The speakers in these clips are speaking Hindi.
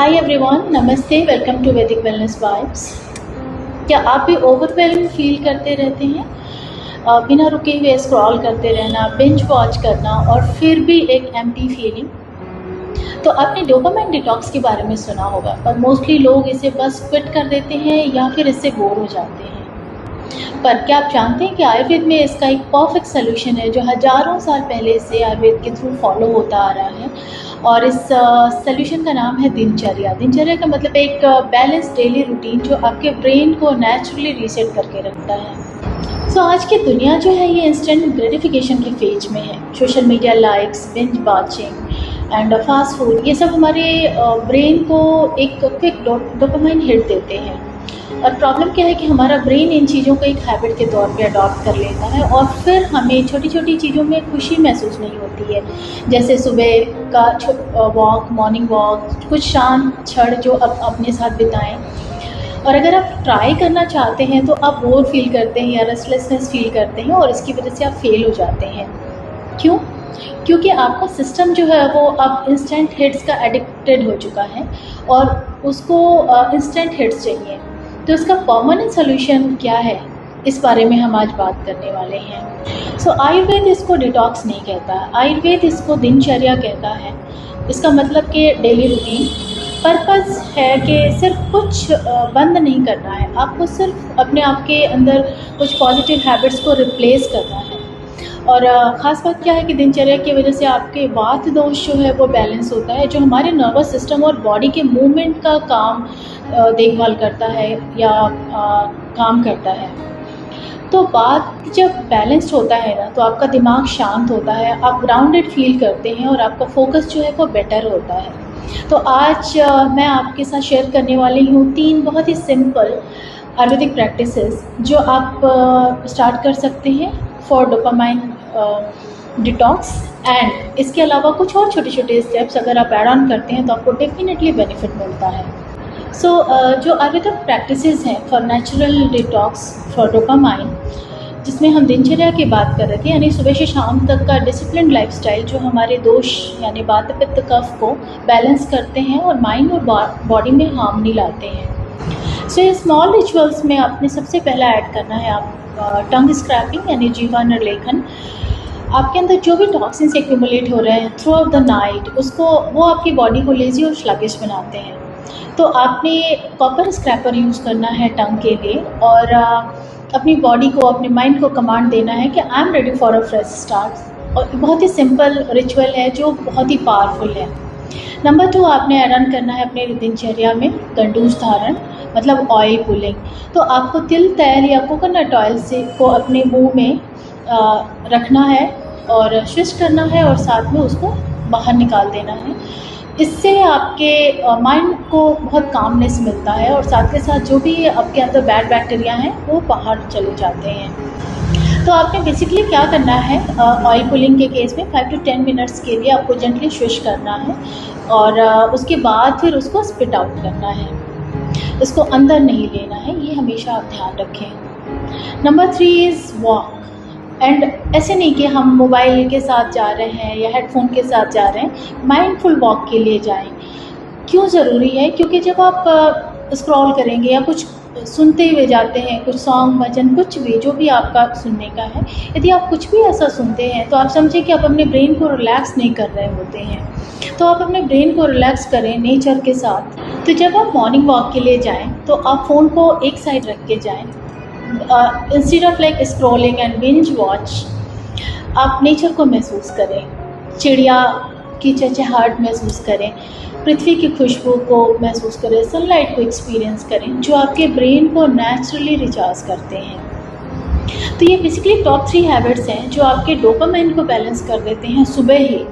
हाय एवरीवन, नमस्ते, वेलकम टू वैदिक वेलनेस वाइब्स। क्या आप भी ओवरवेल्म फील करते रहते हैं? बिना रुके हुए स्क्रॉल करते रहना, बिंज वॉच करना और फिर भी एक एम्प्टी फीलिंग। तो आपने डोपामाइन डिटॉक्स के बारे में सुना होगा, पर मोस्टली लोग इसे बस क्विट कर देते हैं या फिर इससे बोर हो जाते हैं। पर क्या आप जानते हैं कि आयुर्वेद में इसका एक परफेक्ट सोल्यूशन है जो हजारों साल पहले से आयुर्वेद के थ्रू फॉलो होता आ रहा है। और इस सोल्यूशन का नाम है दिनचर्या। दिनचर्या का मतलब एक बैलेंस डेली रूटीन जो आपके ब्रेन को नेचुरली रीसेट करके रखता है। सो आज की दुनिया जो है ये इंस्टेंट ग्रेटिफिकेशन के फेज में है। Social media likes, binge watching and fast food, ये सब हमारे ब्रेन को एक क्विक डोपामाइन हिट देते हैं। और प्रॉब्लम क्या है कि हमारा ब्रेन इन चीज़ों को एक हैबिट के तौर पे अडॉप्ट कर लेता है और फिर हमें छोटी छोटी चीज़ों में खुशी महसूस नहीं होती है। जैसे सुबह का वॉक, मॉर्निंग वॉक, कुछ शांत क्षण जो आप अपने साथ बिताएं। और अगर आप ट्राई करना चाहते हैं तो आप बोर फील करते हैं या रेस्टलेसनेस फील करते हैं और इसकी वजह से आप फेल हो जाते हैं। क्यों? क्योंकि आपका सिस्टम जो है वो अब इंस्टेंट हिट्स का एडिक्टेड हो चुका है और उसको इंस्टेंट हिट्स चाहिए। तो इसका परमानेंट सोल्यूशन क्या है, इस बारे में हम आज बात करने वाले हैं। सो आयुर्वेद इसको डिटॉक्स नहीं कहता, आयुर्वेद इसको दिनचर्या कहता है। इसका मतलब कि डेली रूटीन पर्पस है कि सिर्फ कुछ बंद नहीं करना है, आपको सिर्फ अपने आप के अंदर कुछ पॉजिटिव हैबिट्स को रिप्लेस करना है। और ख़ास बात क्या है कि दिनचर्या की वजह से आपके वात दोष जो है वो बैलेंस होता है, जो हमारे नर्वस सिस्टम और बॉडी के मूवमेंट का काम देखभाल करता है या काम करता है। तो बात जब बैलेंस्ड होता है ना, तो आपका दिमाग शांत होता है, आप ग्राउंडेड फील करते हैं और आपका फोकस जो है वो बेटर होता है। तो आज मैं आपके साथ शेयर करने वाली हूँ 3 बहुत ही सिंपल आयुर्वेदिक प्रैक्टिसेस जो आप स्टार्ट कर सकते हैं फॉर डोपामाइन डिटॉक्स। एंड इसके अलावा कुछ और छोटे छोटे स्टेप्स अगर आप ऐड ऑन करते हैं तो आपको डेफिनेटली बेनिफिट मिलता है। सो जो आयुर्वेदिक प्रैक्टिसेस हैं for natural detox for dopamine, जिसमें हम दिनचर्या की बात कर रहे थे, यानी सुबह से शाम तक का डिसिप्लिन लाइफस्टाइल जो हमारे दोष यानी वात पित्त कफ को बैलेंस करते हैं और माइंड और बॉडी में हार्मनी लाते हैं। सो ये स्मॉल रिचुअल्स में आपने सबसे पहला ऐड करना है आप टंग स्क्रैपिंग यानी जीवा निर्लेखन। आपके अंदर जो भी टॉक्सिन्स एक्यूमुलेट हो रहे हैं थ्रू आउट द नाइट, उसको वो आपकी बॉडी को लेजी और स्लगिश बनाते हैं। तो आपने कॉपर स्क्रैपर यूज़ करना है टंग के लिए और अपनी बॉडी को, अपने माइंड को कमांड देना है कि I am ready for a fresh start. और बहुत ही सिंपल रिचुअल है जो बहुत ही पावरफुल है। नंबर 2, आपने ऐड ऑन करना है अपने दिनचर्या में गंडूज धारण, मतलब ऑयल पुलिंग। तो आपको तिल, तेल या कोकोनट ऑयल से को अपने मुंह में रखना है और स्विच करना है और साथ में उसको बाहर निकाल देना है। इससे आपके माइंड को बहुत कामनेस मिलता है और साथ के साथ जो भी आपके अंदर बैड बैक्टीरिया हैं वो बाहर चले जाते हैं। तो आपने बेसिकली क्या करना है, ऑयल पुलिंग के केस में 5 to 10 मिनट्स के लिए आपको जेंटली स्विश करना है और उसके बाद फिर उसको स्पिट आउट करना है। इसको अंदर नहीं लेना है, ये हमेशा आप ध्यान रखें। Number 3 is walk. एंड ऐसे नहीं कि हम मोबाइल के साथ जा रहे हैं या हेडफोन के साथ जा रहे हैं, माइंडफुल वॉक के लिए जाएं। क्यों ज़रूरी है? क्योंकि जब आप स्क्रॉल करेंगे या कुछ सुनते हुए जाते हैं, कुछ सॉन्ग, भजन, कुछ भी जो भी आपका सुनने का है, यदि आप कुछ भी ऐसा सुनते हैं तो आप समझें कि आप अपने ब्रेन को रिलैक्स नहीं कर रहे होते हैं। तो आप अपने ब्रेन को रिलैक्स करें नेचर के साथ। तो जब आप मॉर्निंग वॉक के लिए जाएं तो आप फ़ोन को एक साइड रख के जाएं। Instead of like scrolling and binge watch, आप नेचर को महसूस करें, चिड़िया की चहचहाहट महसूस करें, पृथ्वी की खुशबू को महसूस करें, सनलाइट को एक्सपीरियंस करें, जो आपके ब्रेन को नेचुरली रिचार्ज करते हैं। तो ये बेसिकली टॉप 3 हैबिट्स हैं जो आपके डोपामाइन को बैलेंस कर देते हैं सुबह ही।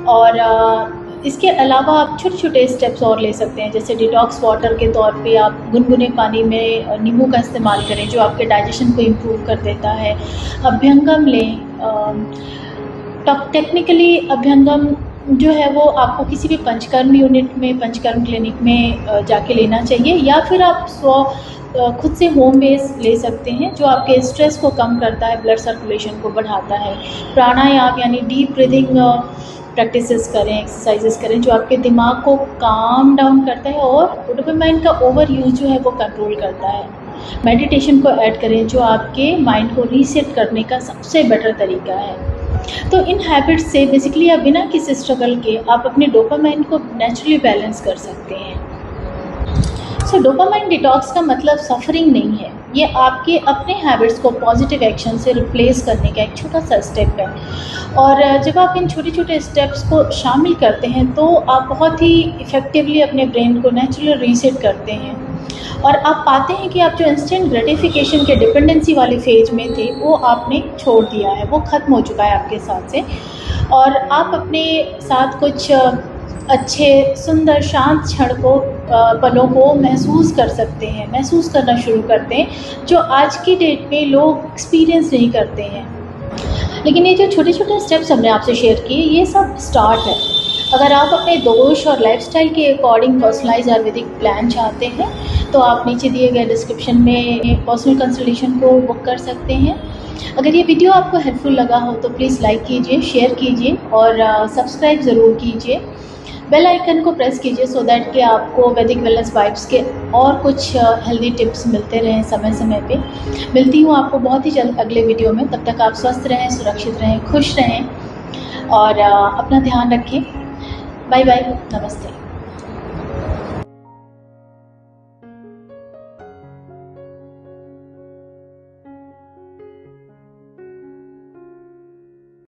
और इसके अलावा आप छोटे छोटे स्टेप्स और ले सकते हैं, जैसे डिटॉक्स वाटर के तौर पे आप गुनगुने पानी में नींबू का इस्तेमाल करें जो आपके डाइजेशन को इम्प्रूव कर देता है। अभ्यंगम लें। टेक्निकली अभ्यंगम जो है वो आपको किसी भी पंचकर्म यूनिट में, पंचकर्म क्लिनिक में जाके लेना चाहिए, या फिर आप खुद से होम बेस ले सकते हैं जो आपके स्ट्रेस को कम करता है, ब्लड सर्कुलेशन को बढ़ाता है। प्राणायाम यानी डीप ब्रीदिंग प्रैक्टिसेस करें, एक्सरसाइजेस करें जो आपके दिमाग को काम डाउन करता है और डोपामाइन का ओवर यूज़ जो है वो कंट्रोल करता है। मेडिटेशन को ऐड करें जो आपके माइंड को रीसेट करने का सबसे बेटर तरीका है। तो इन हैबिट्स से बेसिकली आप बिना किसी स्ट्रगल के आप अपने डोपामाइन को नेचुरली बैलेंस कर सकते हैं। सो डोपामाइन डिटॉक्स का मतलब सफरिंग नहीं है, ये आपके अपने हैबिट्स को पॉजिटिव एक्शन से रिप्लेस करने का एक छोटा सा स्टेप है। और जब आप इन छोटे छोटे स्टेप्स को शामिल करते हैं तो आप बहुत ही इफ़ेक्टिवली अपने ब्रेन को नेचुरली रीसेट करते हैं और आप पाते हैं कि आप जो इंस्टेंट ग्रेटिफिकेशन के डिपेंडेंसी वाले फेज में थे वो आपने छोड़ दिया है, वो ख़त्म हो चुका है आपके साथ से। और आप अपने साथ कुछ अच्छे सुंदर शांत क्षण को पलों को महसूस कर सकते हैं, महसूस करना शुरू करते हैं जो आज की डेट में लोग एक्सपीरियंस नहीं करते हैं। लेकिन ये जो छोटे छोटे स्टेप्स हमने आपसे शेयर किए ये सब स्टार्ट है। अगर आप अपने दोष और लाइफस्टाइल के अकॉर्डिंग पर्सनलाइज आयुर्वेदिक प्लान चाहते हैं तो आप नीचे दिए गए डिस्क्रिप्शन में पर्सनल कंसल्टेशन को बुक कर सकते हैं। अगर ये वीडियो आपको हेल्पफुल लगा हो तो प्लीज़ लाइक कीजिए, शेयर कीजिए और सब्सक्राइब ज़रूर कीजिए। बेल आइकन को प्रेस कीजिए सो दैट कि आपको वैदिक वेलनेस वाइब्स के और कुछ हेल्दी टिप्स मिलते रहें समय समय पे। मिलती हूँ आपको बहुत ही जल्द अगले वीडियो में। तब तक आप स्वस्थ रहें, सुरक्षित रहें, खुश रहें और अपना ध्यान रखें। बाय बाय, नमस्ते।